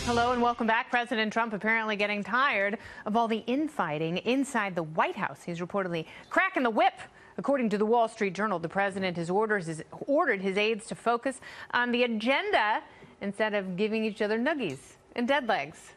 Hello and welcome back. President Trump apparently getting tired of all the infighting inside the White House. He's reportedly cracking the whip. According to the Wall Street Journal, the president has ordered his aides to focus on the agenda instead of giving each other nuggies and dead legs.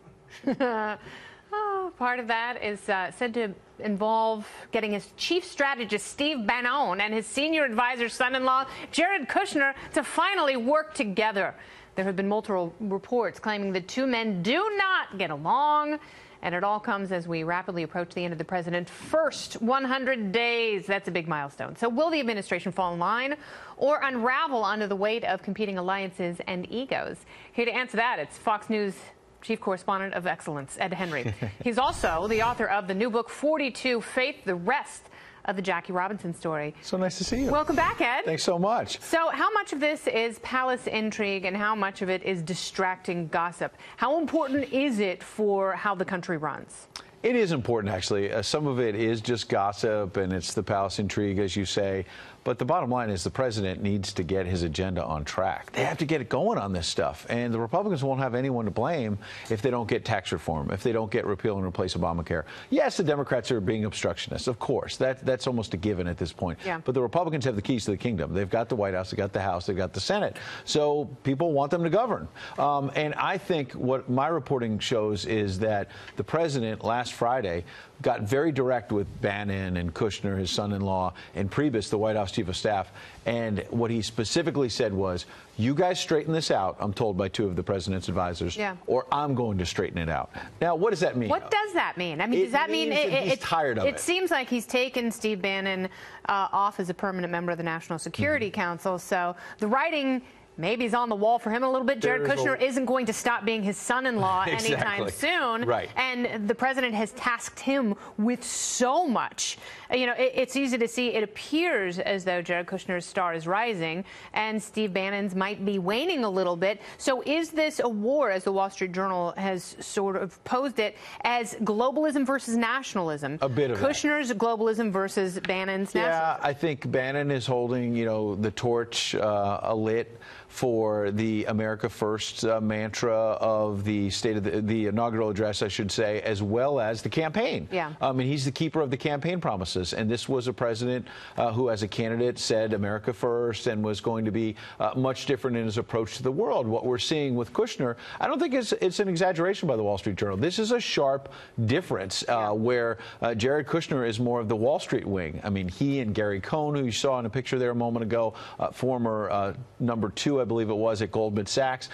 Part of that is said to involve getting his chief strategist, Steve Bannon, and his senior advisor, son-in-law, Jared Kushner, to finally work together. There have been multiple reports claiming the two men do not get along, and it all comes as we rapidly approach the end of the president's first 100 days. That's a big milestone. So will the administration fall in line or unravel under the weight of competing alliances and egos? Here to answer that, it's Fox News Chief Correspondent of Excellence, Ed Henry. He's also the author of the new book, 42 Faith, the Rest of the Jackie Robinson story. So nice to see you. Welcome back, Ed. Thanks so much. So how much of this is palace intrigue and how much of it is distracting gossip? How important is it for how the country runs? It is important, actually. Some of it is just gossip, and it's the palace intrigue, as you say. But the bottom line is the president needs to get his agenda on track. They have to get it going on this stuff. And the Republicans won't have anyone to blame if they don't get tax reform, if they don't get repeal and replace Obamacare. Yes, the Democrats are being obstructionists, of course. That's almost a given at this point. Yeah. But the Republicans have the keys to the kingdom. They've got the White House, they've got the House, they've got the Senate. So people want them to govern. And I think what my reporting shows is that the president last Friday got very direct with Bannon and Kushner, his son-in-law, and Priebus, the White House chief of staff. And what he specifically said was, you guys straighten this out, I'm told by two of the president's advisors, or I'm going to straighten it out. Now, what does that mean? What does that mean? I mean, does that mean he's tired of it? It seems like he's taken Steve Bannon off as a permanent member of the National Security Council. So the writing maybe is on the wall for him a little bit. Jared Kushner isn't going to stop being his son-in-law anytime soon. Right. And the president has tasked him with so much. You know, it's easy to see. It appears as though Jared Kushner's star is rising and Steve Bannon's might be waning a little bit. So is this a war, as the Wall Street Journal has sort of posed it, as globalism versus nationalism? A bit of Kushner's globalism versus Bannon's nationalism. Yeah, I think Bannon is holding, you know, the torch lit for the America First mantra of the state of the inaugural address, I should say, as well as the campaign. Yeah. And he's the keeper of the campaign promises. And this was a president who, as a candidate, said America First and was going to be much different in his approach to the world. What we're seeing with Kushner, I don't think it's an exaggeration by the Wall Street Journal. This is a sharp difference where Jared Kushner is more of the Wall Street wing. I mean, he and Gary Cohn, who you saw in a picture there a moment ago, former number 2, I believe it was, at Goldman Sachs.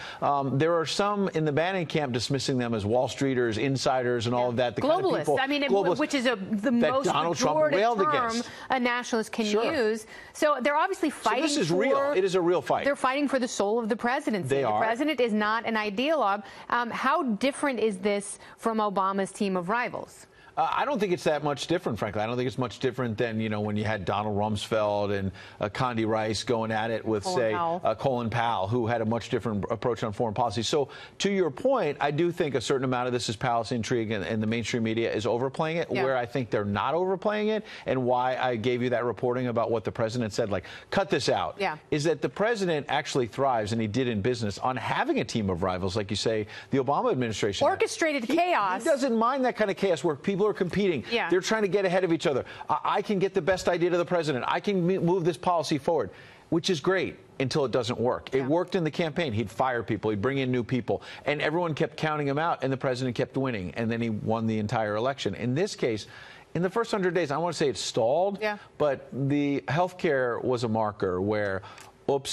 There are some in the Bannon camp dismissing them as Wall Streeters, insiders, and all of that. The globalists. Kind of people, I mean, which is the most pejorative term a nationalist can use. So they're obviously fighting. So this is real. It is a real fight. They're fighting for the soul of the presidency. The president is not an ideologue. How different is this from Obama's team of rivals? I don't think it's that much different, frankly. I don't think it's much different than, you know, when you had Donald Rumsfeld and Condi Rice going at it with, Colin Powell, who had a much different approach on foreign policy. So, to your point, I do think a certain amount of this is palace intrigue, and the mainstream media is overplaying it. Where I think they're not overplaying it, and why I gave you that reporting about what the president said, like, cut this out, is that the president actually thrives, and he did in business, on having a team of rivals, like you say, the Obama administration. Orchestrated chaos. He doesn't mind that kind of chaos where people are competing. They're trying to get ahead of each other. I can get the best idea to the president. I can move this policy forward, which is great until it doesn't work. It worked in the campaign. He'd fire people. He'd bring in new people. And everyone kept counting him out, and the president kept winning. And then he won the entire election. In this case, in the first 100 days, I want to say it stalled, but the health care was a marker where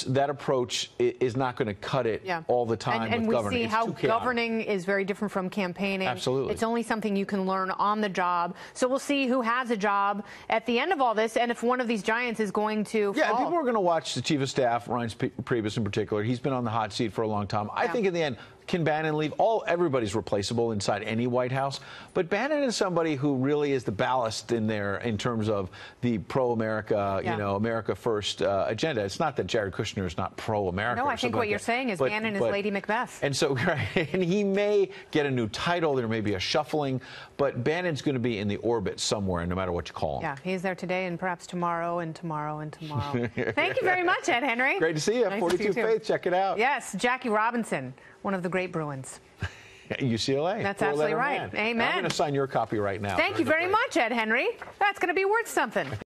that approach is not going to cut it all the time with governing. And we see how governing is very different from campaigning. Absolutely. It's only something you can learn on the job. So we'll see who has a job at the end of all this, and if one of these giants is going to fall. People are going to watch the chief of staff, Reince Priebus in particular. He's been on the hot seat for a long time. I think in the end, can Bannon leave? Everybody's replaceable inside any White House, but Bannon is somebody who really is the ballast in there in terms of the pro-America, you know, America First agenda. It's not that Jared Kushner is not pro-America. No, I think what you're saying is Bannon is Lady Macbeth. And so, and he may get a new title. There may be a shuffling, but Bannon's going to be in the orbit somewhere, no matter what you call him. Yeah, he's there today and perhaps tomorrow and tomorrow and tomorrow. Thank you very much, Ed Henry. Great to see you. Nice 42 Faith, check it out. Yes, Jackie Robinson, one of the great Bruins. UCLA. That's absolutely right. Man. Amen. I'm going to sign your copy right now. Thank you very much, Ed Henry. That's going to be worth something.